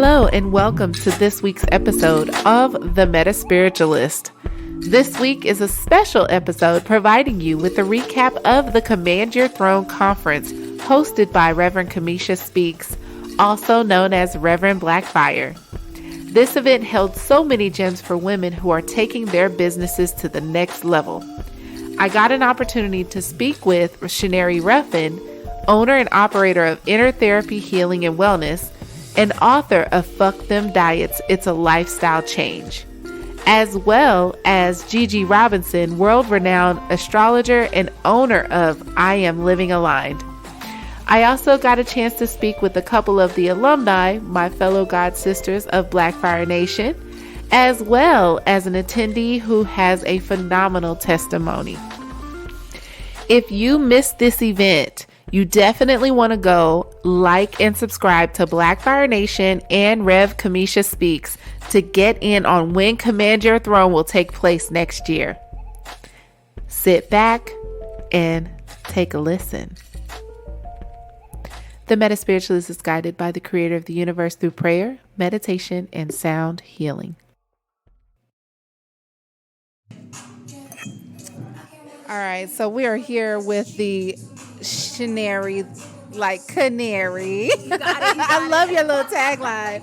Hello and welcome to this week's episode of the MetaSpiritualist. This week is a special episode providing you with a recap of the Command Your Throne conference hosted by Reverend Kimesha Speaks, also known as Reverend BlaQ Fire. This event held so many gems for women who are taking their businesses to the next level. I got an opportunity to speak with Shannaire Ruffin, owner and operator of Inher Therapy Healing and Wellness, and author of Fuck Them Diets, It's a Lifestyle Change, as well as Gigi Robinson, world-renowned astrologer and owner of I Am Living Aligned. I also got a chance to speak with a couple of the alumni, my fellow God sisters of BlaQ Fire Nation, as well as an attendee who has a phenomenal testimony. If you missed this event, you definitely want to go like and subscribe to BlaQ Fire Nation and Rev Kimesha Speaks to get in on when Command Your Throne will take place next year. Sit back and take a listen. The MetaSpiritualist is guided by the creator of the universe through prayer, meditation, and sound healing. All right, so we are here with the Shannaire, like canary. You got it. I love your little tagline.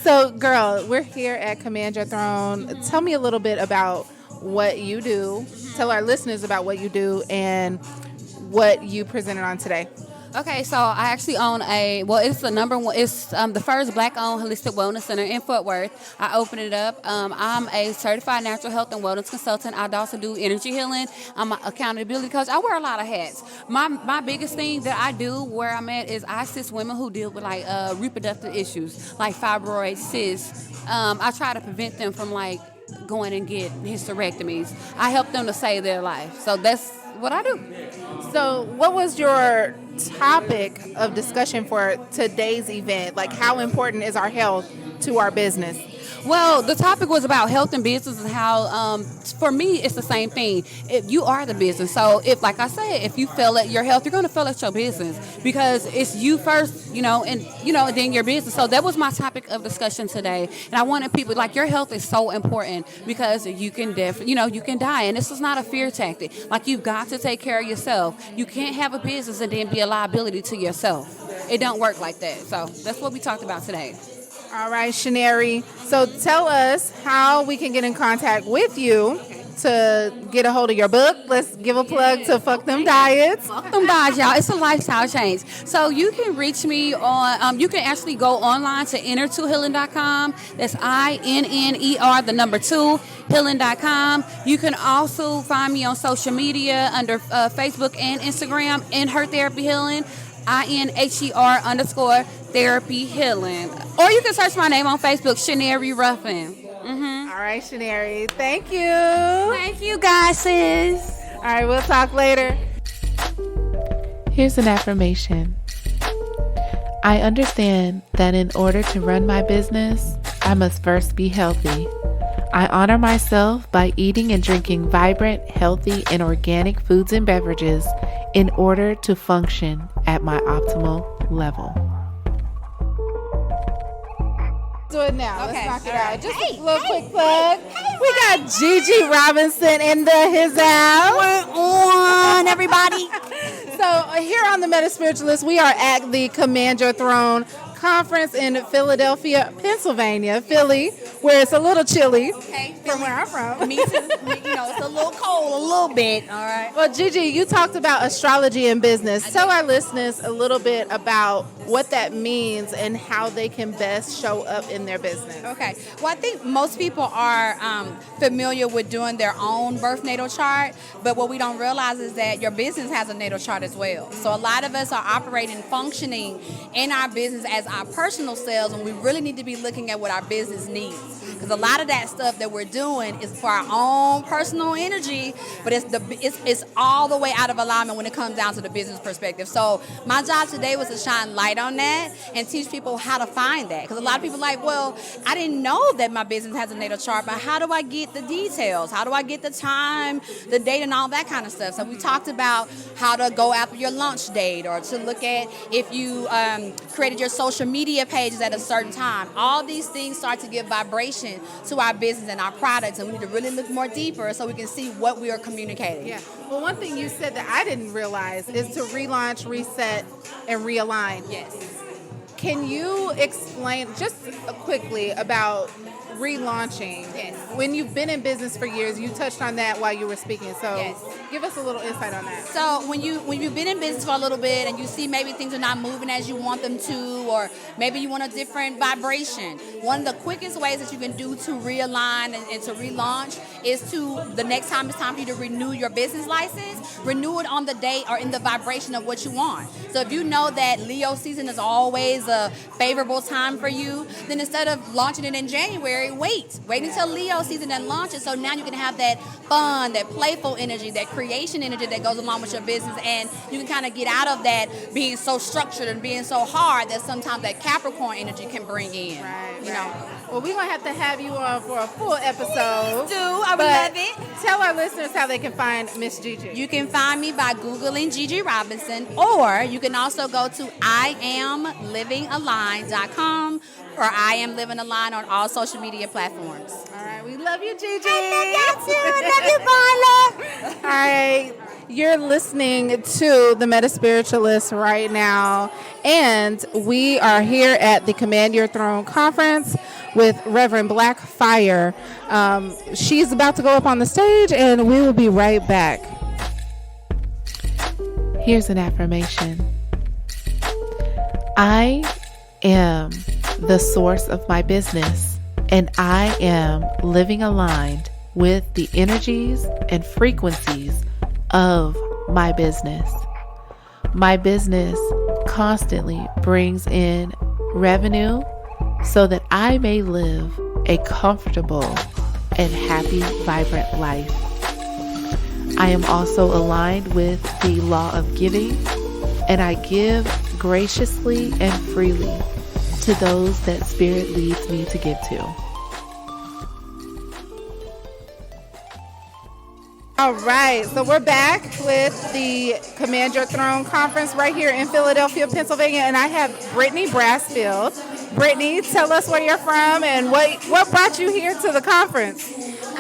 So, girl, we're here at Command Your Throne. Mm-hmm. Tell me a little bit about what you do. Mm-hmm. Tell our listeners about what you do and what you presented on today. Okay, so I actually own it's the number one, it's the first Black-owned holistic wellness center in Fort Worth. I opened it up. I'm a certified natural health and wellness consultant. I also do energy healing. I'm an accountability coach. I wear a lot of hats. My biggest thing that I do where I'm at is I assist women who deal with like reproductive issues, like fibroids, cysts. I try to prevent them from like going and get hysterectomies. I help them to save their life. So that's what I do. So what was your topic of discussion for today's event? Like, how important is our health to our business? Well, the topic was about health and business and how, for me, it's the same thing. If you are the business. So if, like I said, if you fail at your health, you're going to fail at your business because it's you first, and then your business. So that was my topic of discussion today. And I wanted people, like, your health is so important because you can you can die. And this is not a fear tactic. Like, you've got to take care of yourself. You can't have a business and then be a liability to yourself. It don't work like that. So that's what we talked about today. All right, Shannaire. So tell us how we can get in contact with you to get a hold of your book. Let's give a plug to Fuck Them Diets. Fuck Them Diets, y'all. It's a lifestyle change. So you can reach me on, you can actually go online to inner2healing.com. That's INNER, 2, healing.com. You can also find me on social media under Facebook and Instagram, Inher Therapy Healing. INHER _therapy healing. Or you can search my name on Facebook, Shannaire Ruffin. Mm-hmm. All right, Shannaire. Thank you. Thank you, guys, sis. All right, we'll talk later. Here's an affirmation. I understand that in order to run my business, I must first be healthy. I honor myself by eating and drinking vibrant, healthy, and organic foods and beverages in order to function at my optimal level. Do it now. Okay. Let's knock it out. Just a little quick plug. We got Gigi Robinson in his house. We're on, everybody. So here on the MetaSpiritualist, we are at the Command Your Throne conference in Philadelphia, Pennsylvania, Philly, where it's a little chilly from where I'm from. Me too. It's a little cold, a little bit. All right. Well, Gigi, you talked about astrology and business. Tell our listeners a little bit about what that means and how they can best show up in their business. Okay. Well, I think most people are familiar with doing their own birth natal chart, but what we don't realize is that your business has a natal chart as well. So a lot of us are operating, functioning in our business as our personal selves, and we really need to be looking at what our business needs. Because a lot of that stuff that we're doing is for our own personal energy, but it's all the way out of alignment when it comes down to the business perspective. So my job today was to shine light on that and teach people how to find that. Because a lot of people are like, well, I didn't know that my business has a natal chart, but how do I get the details? How do I get the time, the date, and all that kind of stuff? So we talked about how to go after your launch date, or to look at if you created your social media pages at a certain time. All these things start to give vibration to our business and our products, and we need to really look more deeper so we can see what we are communicating. Yeah. Well, one thing you said that I didn't realize is to relaunch, reset, and realign. Yes. Can you explain just quickly about relaunching? Yes. When you've been in business for years, you touched on that while you were speaking. So Yes. give us a little insight on that. So when you've been in business for a little bit and you see maybe things are not moving as you want them to, or maybe you want a different vibration, one of the quickest ways that you can do to realign and to relaunch is to, the next time it's time for you to renew your business license, renew it on the date or in the vibration of what you want. So if you know that Leo season is always a favorable time for you, then instead of launching it in January, wait until Leo season and launch it, so now you can have that fun, that playful energy, that creation energy that goes along with your business, and you can kind of get out of that being so structured and being so hard that sometimes that Capricorn energy can bring in. Right. You know. Well, we're going to have you on for a full episode. Please do. I would But love it. tell our listeners how they can find Miss Gigi. You can find me by Googling Gigi Robinson, or you can also go to IamLivingAlign.com, or I Am Living Align on all social media platforms. All right. We love you, Gigi. I love you too. I love you, Paula. All right. You're listening to the MetaSpiritualist right now, and we are here at the Command Your Throne conference with Reverend BlaQ Fire. She's about to go up on the stage, and we will be right back. Here's an affirmation. I am the source of my business, and I am living aligned with the energies and frequencies of my business. My business constantly brings in revenue so that I may live a comfortable and happy, vibrant life. I am also aligned with the law of giving, and I give graciously and freely to those that Spirit leads me to give to. All right, so we're back with the Command Your Throne conference right here in Philadelphia, Pennsylvania, and I have Brittni Brassfield. Brittni, tell us where you're from and what brought you here to the conference.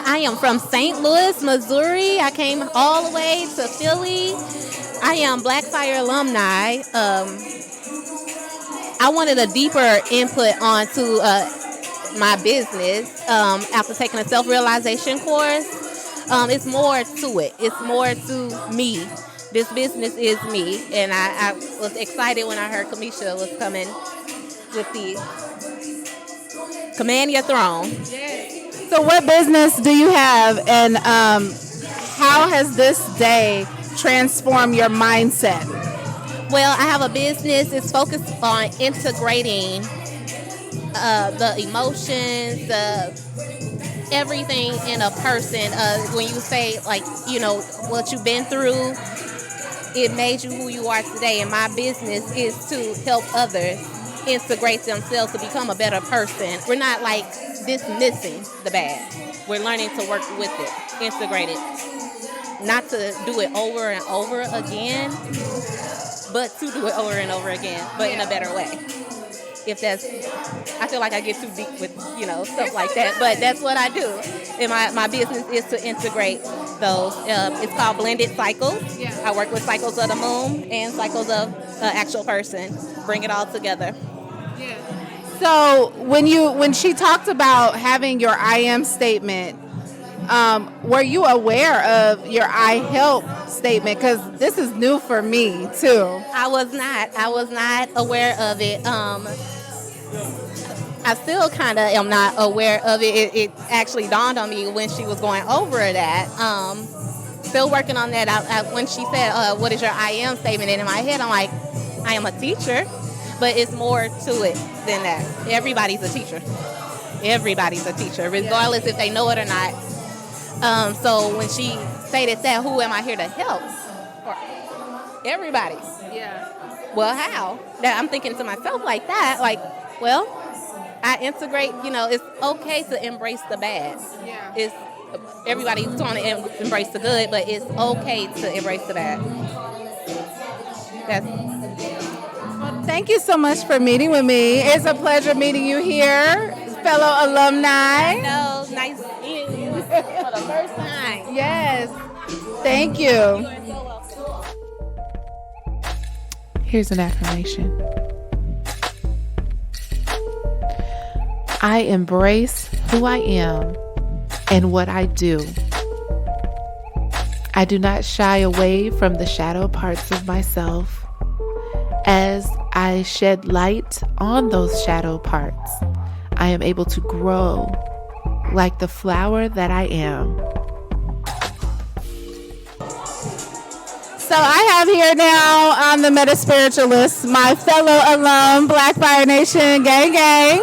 I am from St. Louis, Missouri. I came all the way to Philly. I am BlaQ Fire Alumni. I wanted a deeper input onto my business after taking a self-realization course. It's more to it. It's more to me. This business is me. And I was excited when I heard Kimesha was coming with the Command Your Throne. So what business do you have, and how has this day transformed your mindset? Well, I have a business. It's focused on integrating the emotions, everything in a person. When you say, like, you know, what you've been through, it made you who you are today. And my business is to help others integrate themselves to become a better person. We're not like dismissing the bad. We're learning to work with it, integrate it. Not to do it over and over again, but to do it over and over again, but in a better way. If that's, I feel like I get too deep with, you know, stuff like that, but that's what I do. And my business is to integrate those. It's called Blended Cycles. Yeah. I work with cycles of the moon and cycles of actual person. Bring it all together. So when she talked about having your I am statement, were you aware of your I help statement? Because this is new for me too. I was not aware of it. I still kind of am not aware of it. It actually dawned on me when she was going over that. Still working on that. When she said, what is your I am statement? And in my head, I'm like, I am a teacher. But it's more to it than that. Everybody's a teacher. everybody's a teacher, regardless if they know it or not. So when she stated that, who am I here to help? Everybody. Yeah. Well, how? That I'm thinking to myself like that, like, well, I integrate, it's okay to embrace the bad. Yeah. It's everybody's trying to embrace the good, but it's okay to embrace the bad. Well, thank you so much for meeting with me. It's a pleasure meeting you here, fellow alumni. No, nice seeing you for the first time. Yes. Thank you. You are so welcome. Here's an affirmation. I embrace who I am and what I do. I do not shy away from the shadow parts of myself. As I shed light on those shadow parts, I am able to grow like the flower that I am. So I have here now on the MetaSpiritualist my fellow alum, BlaQ Fire Nation, gang,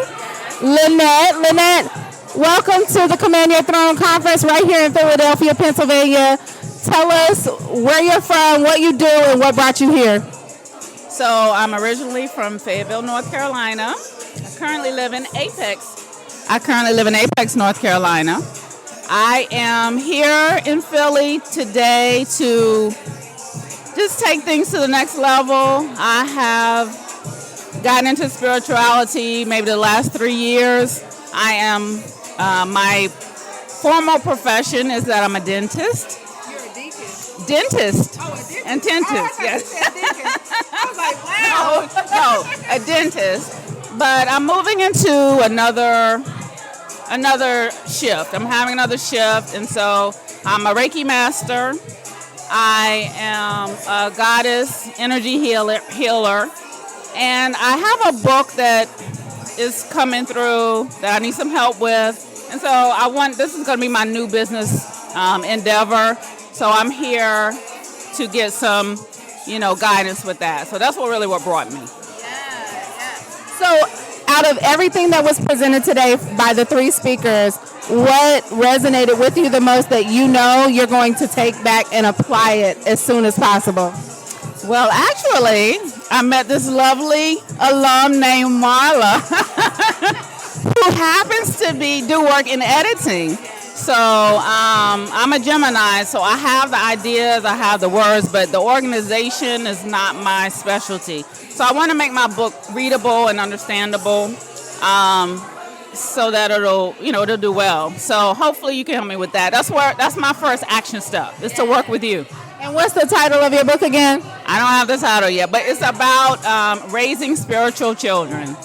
Lynette. Lynette, welcome to the Command Your Throne Conference right here in Philadelphia, Pennsylvania. Tell us where you're from, what you do, and what brought you here. So I'm originally from Fayetteville, North Carolina. I currently live in Apex, North Carolina. I am here in Philly today to just take things to the next level. I have gotten into spirituality maybe the last 3 years. I am, my formal profession is that I'm a dentist. You're a deacon. Dentist. Oh, a dentist. And dentist, yes. I was like, wow. No, a dentist. But I'm moving into another shift. I'm having another shift, and so I'm a Reiki master. I am a goddess energy healer, and I have a book that is coming through that I need some help with, and so this is going to be my new business endeavor. So I'm here to get some, guidance with that. So that's what brought me. So out of everything that was presented today by the three speakers, what resonated with you the most that you're going to take back and apply it as soon as possible? Well, actually, I met this lovely alum named Marla who happens to do work in editing. So I'm a Gemini, so I have the ideas, I have the words, but the organization is not my specialty. So I want to make my book readable and understandable, so that it'll do well. So hopefully you can help me with that. That's my first action step, is to work with you. And what's the title of your book again? I don't have the title yet, but it's about raising spiritual children,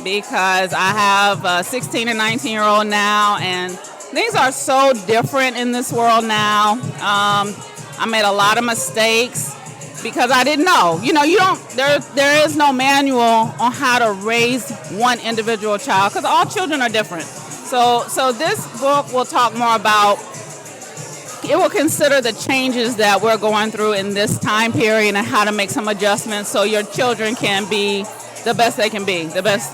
because I have a 16 and 19-year-old now, and things are so different in this world now. I made a lot of mistakes because I didn't know. There is no manual on how to raise one individual child, because all children are different. So this book will talk more about, it will consider the changes that we're going through in this time period and how to make some adjustments so your children can be the best they can be, the best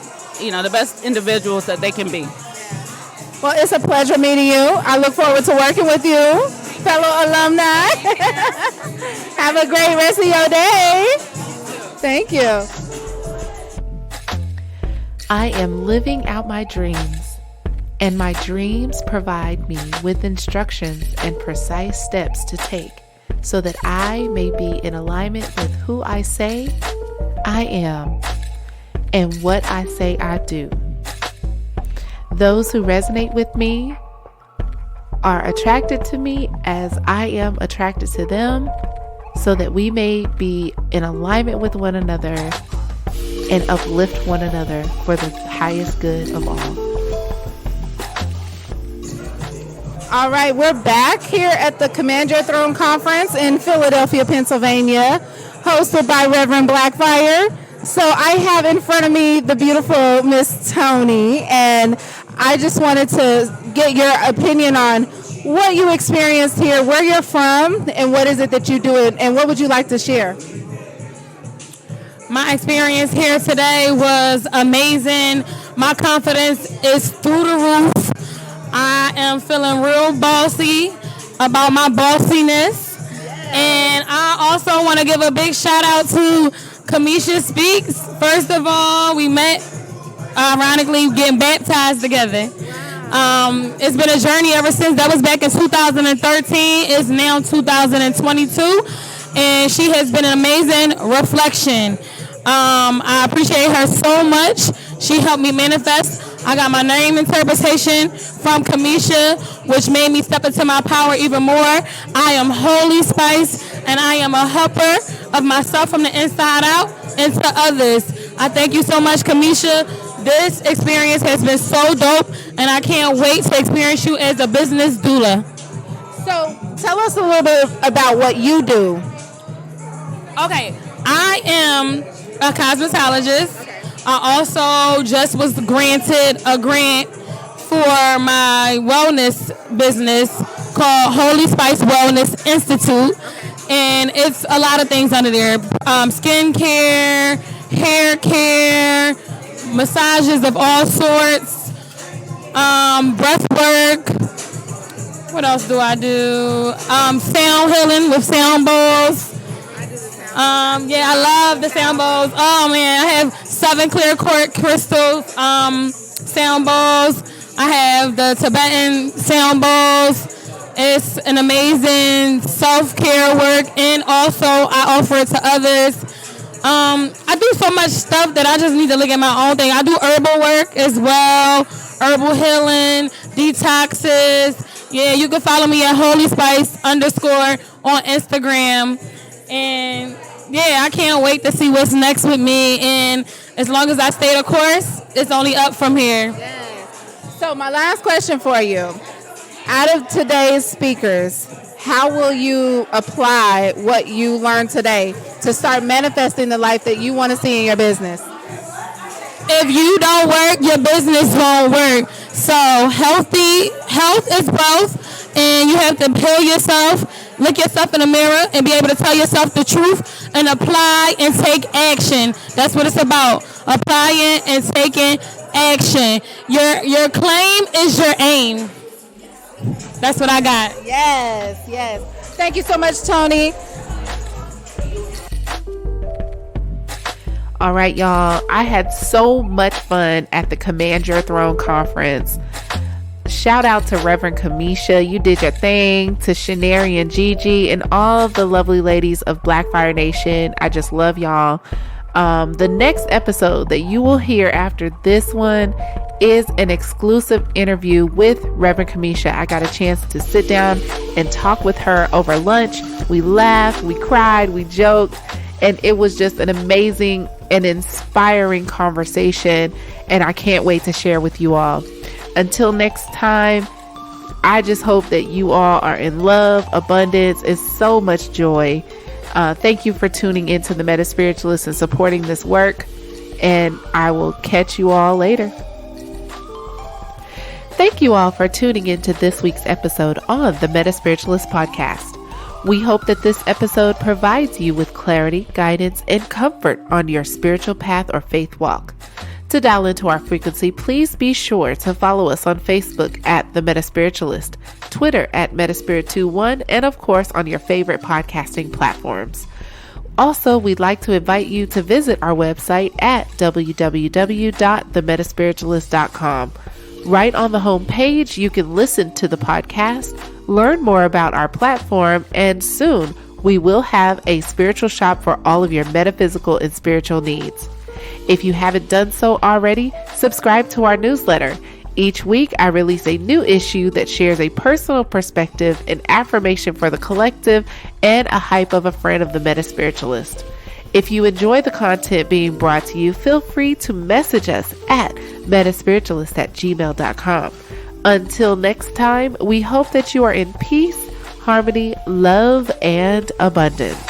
individuals that they can be. Well, it's a pleasure meeting you. I look forward to working with you, fellow alumni. Have a great rest of your day. Thank you. I am living out my dreams, and my dreams provide me with instructions and precise steps to take so that I may be in alignment with who I say I am and what I say I do. Those who resonate with me are attracted to me as I am attracted to them, so that we may be in alignment with one another and uplift one another for the highest good of all. All right, we're back here at the Command Your Throne Conference in Philadelphia, Pennsylvania, hosted by Reverend BlaQ Fire. So I have in front of me the beautiful Miss Tony, and I just wanted to get your opinion on what you experienced here, where you're from, and what is it that you do, and what would you like to share? My experience here today was amazing. My confidence is through the roof. I am feeling real bossy about my bossiness. And I also want to give a big shout out to Kimesha Speaks. First of all, we met, ironically, getting baptized together. It's been a journey ever since. That was back in 2013. It's now 2022. And she has been an amazing reflection. I appreciate her so much. She helped me manifest. I got my name interpretation from Kimesha, which made me step into my power even more. I am Holy Spice, and I am a helper of myself from the inside out and to others. I thank you so much, Kimesha. This experience has been so dope, and I can't wait to experience you as a business doula. So tell us a little bit about what you do. Okay, I am a cosmetologist. I also just was granted a grant for my wellness business called Holy Spice Wellness Institute. And it's a lot of things under there. Skin care, hair care, massages of all sorts, breath work. What else do I do? Sound healing with sound bowls. I love the sound bowls. Oh man, I have 7 clear quartz crystals sound bowls. I have the Tibetan sound bowls. It's an amazing self-care work, and also I offer it to others. I do so much stuff that I just need to look at my own thing. I do herbal work as well, herbal healing, detoxes. Yeah, you can follow me at holyspice_ on Instagram. And yeah, I can't wait to see what's next with me. And as long as I stay the course, it's only up from here. Yes. So my last question for you. Out of today's speakers, how will you apply what you learned today to start manifesting the life that you want to see in your business? If you don't work, your business won't work. So health is wealth, and you have to heal yourself, look yourself in the mirror, and be able to tell yourself the truth and apply and take action. That's what it's about. Applying and taking action. Your claim is your aim. That's what I got. Yes. Thank you so much, Tony. All right, y'all. I had so much fun at the Command Your Throne conference. Shout out to Reverend Kimesha. You did your thing. To Shannaire and Gigi and all of the lovely ladies of BlaQ Fire Nation. I just love y'all. The next episode that you will hear after this one is an exclusive interview with Reverend Kimesha. I got a chance to sit down and talk with her over lunch. We laughed, we cried, we joked, and it was just an amazing and inspiring conversation, and I can't wait to share with you all. Until next time, I just hope that you all are in love, abundance, and so much joy. Thank you for tuning into the MetaSpiritualist and supporting this work, and I will catch you all later. Thank you all for tuning into this week's episode on the MetaSpiritualist podcast. We hope that this episode provides you with clarity, guidance, and comfort on your spiritual path or faith walk. To dial into our frequency, please be sure to follow us on Facebook at The MetaSpiritualist, Twitter at MetaSpirit21, and of course on your favorite podcasting platforms. Also, we'd like to invite you to visit our website at www.themetaspiritualist.com. Right on the home page, you can listen to the podcast, learn more about our platform, and soon we will have a spiritual shop for all of your metaphysical and spiritual needs. If you haven't done so already, subscribe to our newsletter. Each week, I release a new issue that shares a personal perspective, an affirmation for the collective, and a hype of a friend of the MetaSpiritualist. If you enjoy the content being brought to you, feel free to message us at metaspiritualist@gmail.com. Until next time, we hope that you are in peace, harmony, love, and abundance.